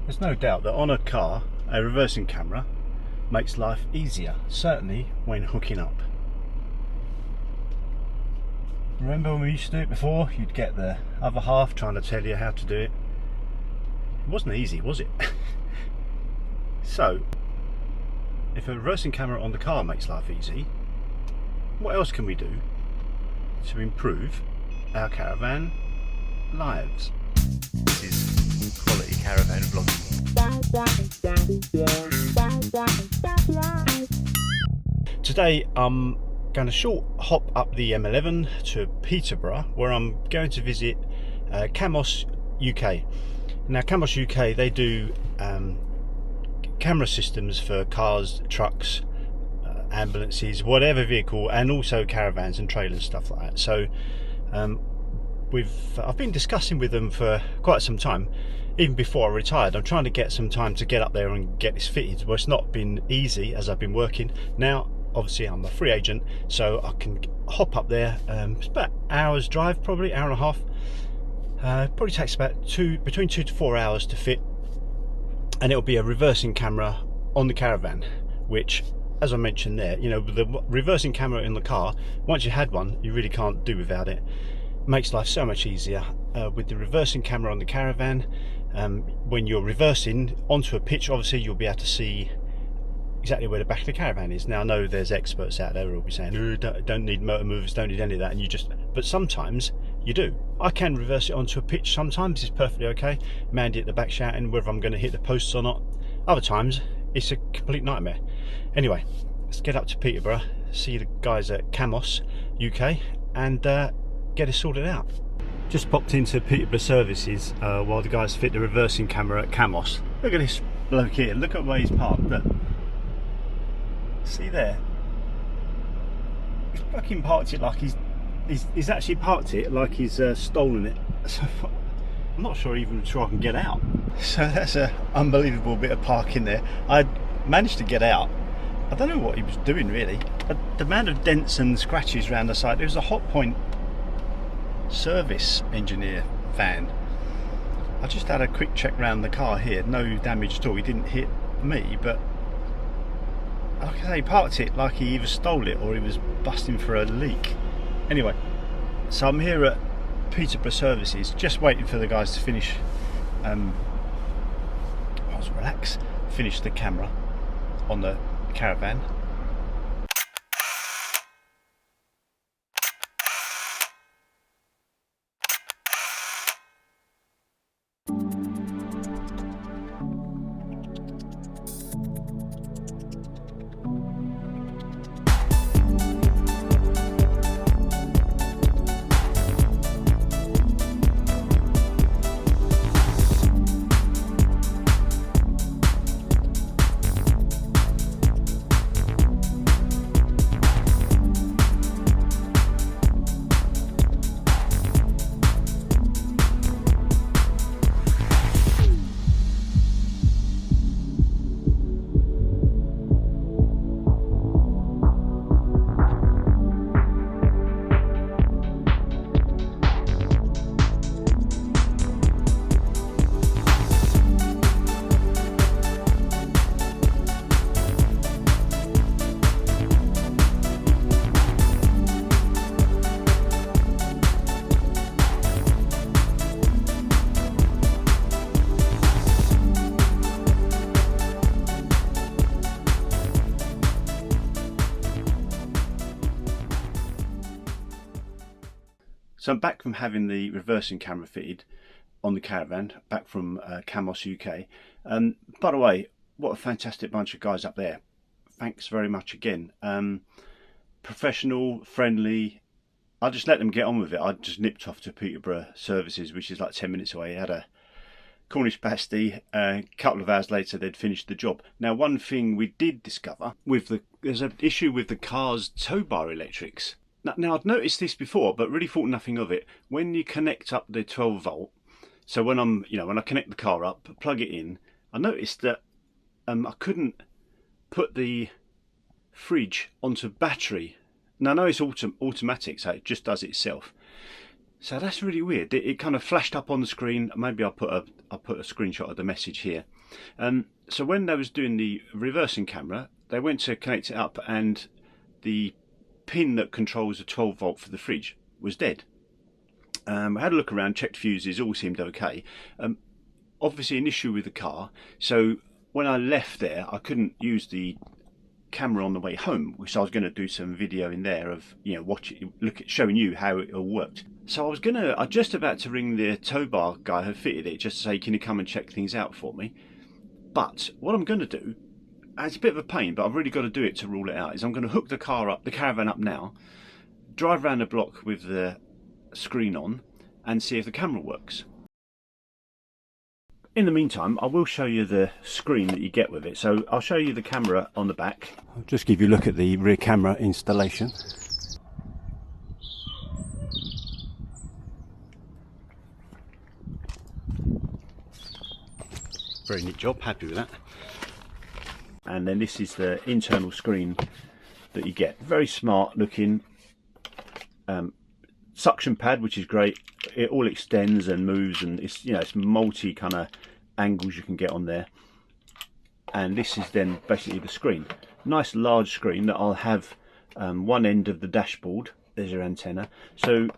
There's no doubt that on a car, a reversing camera makes life easier, certainly when hooking up. Remember when we used to do it before? You'd get the other half trying to tell you how to do it. It wasn't easy, was it? So, if a reversing camera on the car makes life easy, what else can we do to improve our caravan lives? This is quality caravan vlogging. Today I'm going to short hop up the M11 to Peterborough, where I'm going to visit Camos-UK. Now Camos-UK, they do camera systems for cars, trucks, ambulances, whatever vehicle, and also caravans and trailers, stuff like that. So I've been discussing with them for quite some time, even before I retired. I'm trying to get some time to get up there and get this fitted. Well, it's not been easy as I've been working. Now obviously I'm a free agent, so I can hop up there. It's about an hour's drive, probably hour and a half. Probably takes about between 2 to 4 hours to fit, and it'll be a reversing camera on the caravan, which, as I mentioned there, you know, the reversing camera in the car, once you had one, you really can't do without it. Makes life so much easier. With the reversing camera on the caravan, when you're reversing onto a pitch, obviously you'll be able to see exactly where the back of the caravan is. Now I know there's experts out there who will be saying, oh, don't need motor movers, don't need any of that, and but sometimes you do. I can reverse it onto a pitch sometimes, it's perfectly okay. Mandy at the back shouting whether I'm going to hit the posts or not. Other times it's a complete nightmare. Anyway, let's get up to Peterborough, see the guys at Camos-UK, and get it sorted out. Just popped into Peterborough services while the guys fit the reversing camera at Camos. Look at this bloke here, look at where he's parked. Look. See there? He's fucking parked it like he's actually parked it like he's stolen it. So I'm not even sure I can get out. So that's an unbelievable bit of parking there. I managed to get out. I don't know what he was doing really. The amount of dents and scratches around the side. There was a Hot Point service engineer van. I just had a quick check around the car here. No damage at all. He didn't hit me, but like I say, he parked it like he either stole it or he was busting for a leak. Anyway, so I'm here at Peterborough services, just waiting for the guys to finish. Finish the camera on the caravan. So I'm back from having the reversing camera fitted on the caravan, back from Camos-UK. By the way, what a fantastic bunch of guys up there. Thanks very much again. Professional, friendly. I just let them get on with it. I just nipped off to Peterborough services, which is like 10 minutes away. I had a Cornish pasty. A couple of hours later they'd finished the job. Now one thing we did discover, there's an issue with the car's tow bar electrics. Now I'd noticed this before, but really thought nothing of it. When you connect up the 12 volt, so when I connect the car up, plug it in, I noticed that I couldn't put the fridge onto battery. Now I know it's automatic, so it just does it itself. So that's really weird. It kind of flashed up on the screen. Maybe I'll put a screenshot of the message here. So when they was doing the reversing camera, they went to connect it up, and the pin that controls the 12 volt for the fridge was dead. I had a look around, checked fuses, all seemed okay. Obviously an issue with the car. So when I left there, I couldn't use the camera on the way home, which I was going to do some video in there of, you know, showing you how it all worked. So I just about to ring the tow bar guy who fitted it, just to say, can you come and check things out for me? But what I'm going to do, and it's a bit of a pain, but I've really got to do it to rule it out, is I'm going to hook the caravan up now, drive around the block with the screen on, and see if the camera works. In the meantime, I will show you the screen that you get with it. So I'll show you the camera on the back. I'll just give you a look at the rear camera installation. Very neat job, happy with that. And then this is the internal screen that you get. Very smart looking. Suction pad, which is great. It all extends and moves, and it's, you know, it's multi kind of angles you can get on there. And this is then basically the screen. Nice large screen that I'll have one end of the dashboard. There's your antenna. So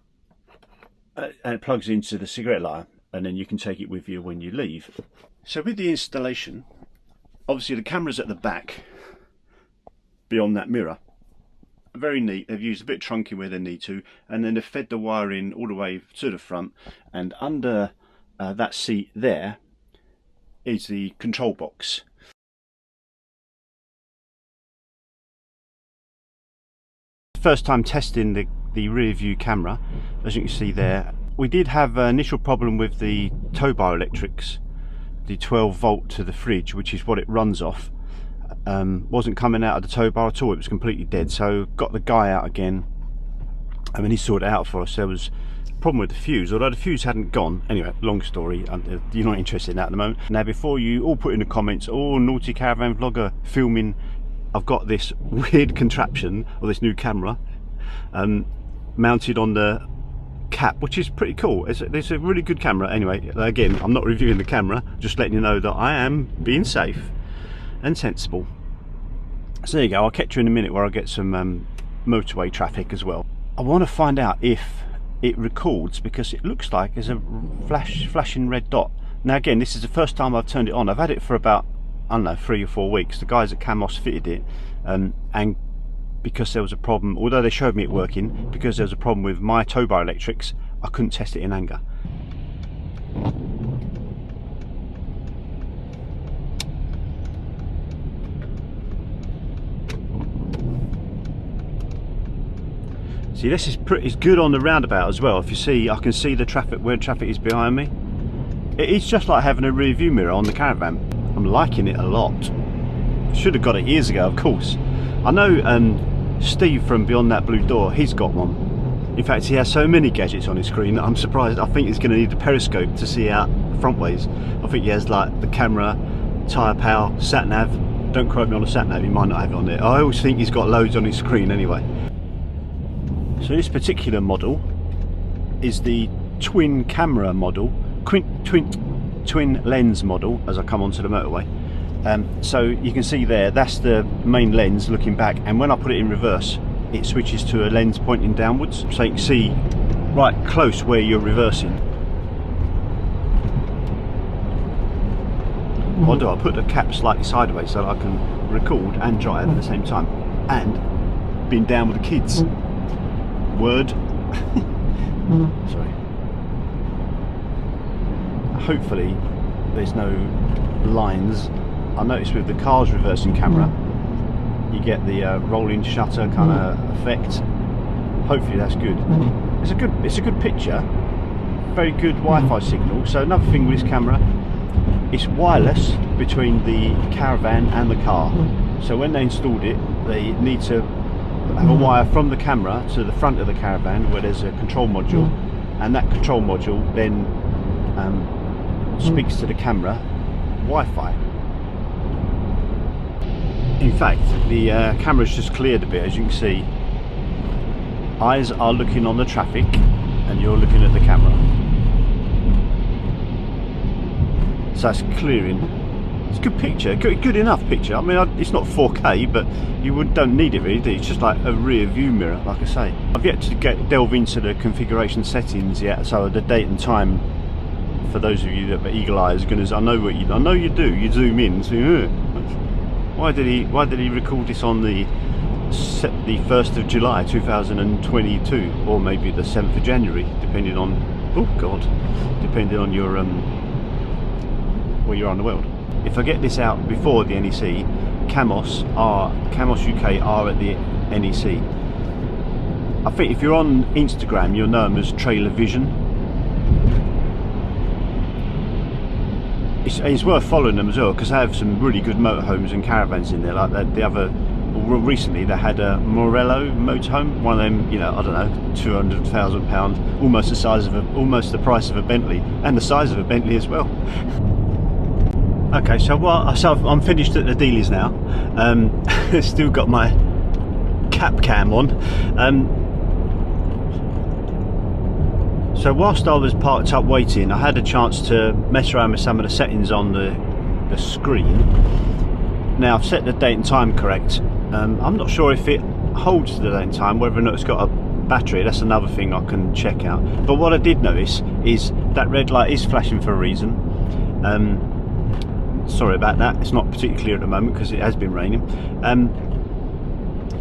and it plugs into the cigarette lighter, and then you can take it with you when you leave. So with the installation, obviously the camera's at the back beyond that mirror. Very neat. They've used a bit of trunking where they need to, and then they've fed the wire in all the way to the front, and under that seat there is the control box. First time testing the rear view camera. As you can see there, we did have an initial problem with the tow bar electrics, the 12 volt to the fridge, which is what it runs off. Wasn't coming out of the tow bar at all. It was completely dead. So got the guy out again. I mean, he sorted it out for us. There was a problem with the fuse, although the fuse hadn't gone. Anyway, long story. You're not interested in that at the moment. Now, before you all put in the comments, oh, naughty caravan vlogger filming, I've got this weird contraption, or this new camera, mounted on the cap, which is pretty cool. It's a really good camera. Anyway, again, I'm not reviewing the camera, just letting you know that I am being safe and sensible. So there you go. I'll catch you in a minute where I get some motorway traffic as well. I want to find out if it records, because it looks like there's a flashing red dot. Now again, this is the first time I've turned it on. I've had it for about, I don't know, 3 or 4 weeks. The guys at Camos fitted it, and because there was a problem, although they showed me it working, because there was a problem with my tow bar electrics, I couldn't test it in anger. See, this is pretty good on the roundabout as well. If you see, I can see the traffic, where traffic is behind me. It's just like having a rear view mirror on the Caravan. I'm liking it a lot. Should have got it years ago, of course. I know Steve from Beyond That Blue Door, he's got one. In fact, he has so many gadgets on his screen that I'm surprised. I think he's going to need a periscope to see out front ways. I think he has like the camera, tyre power, sat nav. Don't quote me on the sat nav, he might not have it on there. I always think he's got loads on his screen anyway. So this particular model is the twin camera model, twin lens model, as I come onto the motorway. So you can see there, that's the main lens looking back, and when I put it in reverse, it switches to a lens pointing downwards, so you can see right close where you're reversing. What do I put the cap slightly sideways so that I can record and drive at the same time, and being down with the kids. Word. Sorry. Hopefully there's no lines. I noticed with the car's reversing camera you get the rolling shutter kind of effect. Hopefully that's good. It's a good picture. Very good Wi-Fi signal. So another thing with this camera, it's wireless between the Caravan and the car. So when they installed it, they need to have a wire from the camera to the front of the Caravan where there's a control module, and that control module then speaks to the camera Wi-Fi. In fact, the camera's just cleared a bit, as you can see. Eyes are looking on the traffic, and you're looking at the camera. So it's clearing. It's a good picture, good enough picture. I mean, it's not 4K, but you don't need it really, do you? It's just like a rear view mirror, like I say. I've yet to delve into the configuration settings yet, so the date and time. For those of you that are eagle eyes, goodness, I know you do. You zoom in. So, why did he record this on the 1st of July 2022, or maybe the 7th of January, depending on depending on your where you are in the world. If I get this out before the NEC, Camos-UK are at the NEC. I think if you're on Instagram, you'll know them as Trailer Vision. It's worth following them as well, because they have some really good motorhomes and caravans in there. Like recently they had a Morello motorhome, one of them, you know, I don't know, £200,000, almost the price of a Bentley, and the size of a Bentley as well. Okay, so I'm finished at the dealers now. Still got my cap cam on. So whilst I was parked up waiting, I had a chance to mess around with some of the settings on the screen. Now I've set the date and time correct. I'm not sure if it holds the date and time, whether or not it's got a battery. That's another thing I can check out. But what I did notice is that red light is flashing for a reason. Sorry about that, it's not particularly clear at the moment because it has been raining.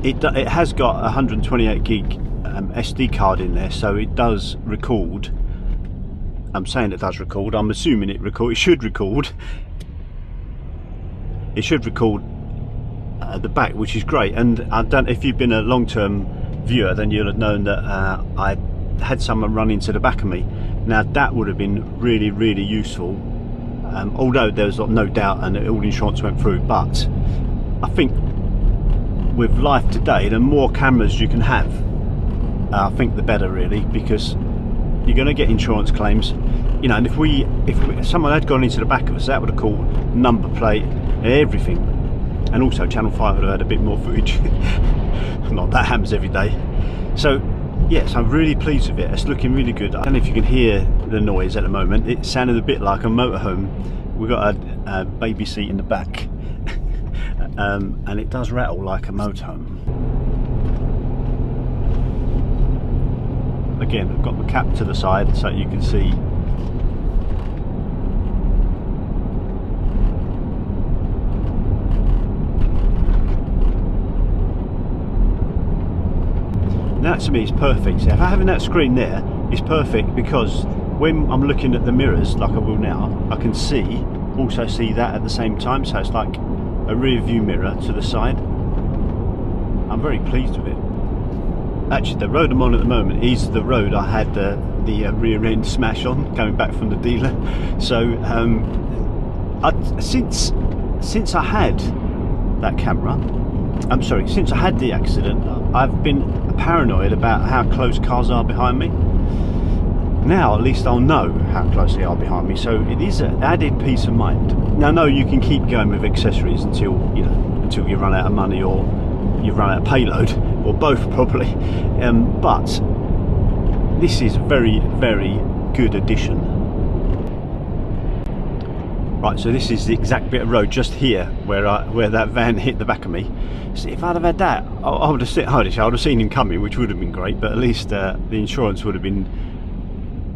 It has got a 128 gig SD card in there, so it does record. I'm saying it does record, I'm assuming it should record the back, which is great. And if you've been a long-term viewer, then you'll have known that I had someone run into the back of me. Now that would have been really, really useful, although there was no doubt and all the insurance went through. But I think with life today, the more cameras you can have, I think the better, really, because you're going to get insurance claims, you know. And if someone had gone into the back of us, that would have called number plate and everything. And also Channel 5 would have had a bit more footage. Not that happens every day. So yes, I'm really pleased with it. It's looking really good. I don't know if you can hear the noise at the moment. It sounded a bit like a motorhome. We've got a baby seat in the back. And it does rattle like a motorhome. Again, I've got my cap to the side so you can see. That to me is perfect. So if I having that screen there, it's perfect, because when I'm looking at the mirrors like I will now, I can also see that at the same time. So it's like a rear view mirror to the side. I'm very pleased with it. Actually, the road I'm on at the moment is the road I had the rear end smash on coming back from the dealer. So since I had that camera, since I had the accident, I've been paranoid about how close cars are behind me. Now at least I'll know how close they are behind me, so it is an added peace of mind. Now, no, you can keep going with accessories until you run out of money, or you run out of payload, or both probably. But this is a very, very good addition. Right, so this is the exact bit of road just here where that van hit the back of me. So if I'd have had that, I would have seen him coming, which would have been great. But at least the insurance would have been,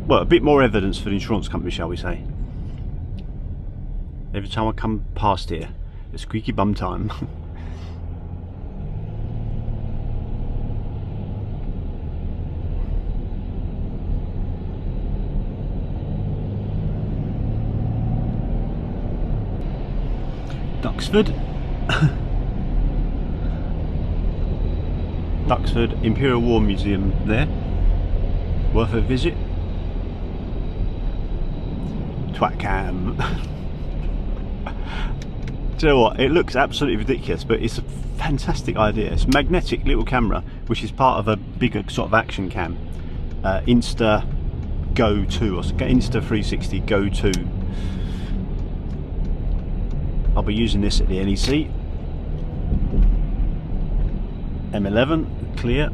well, a bit more evidence for the insurance company, shall we say. Every time I come past here, it's squeaky bum time. Duxford. Duxford Imperial War Museum there. Worth a visit. Twat-cam. Do you know what? It looks absolutely ridiculous, but it's a fantastic idea. It's a magnetic little camera, which is part of a bigger sort of action cam. Insta Go 2, or Insta360 Go 2. I'll be using this at the NEC. M11 clear.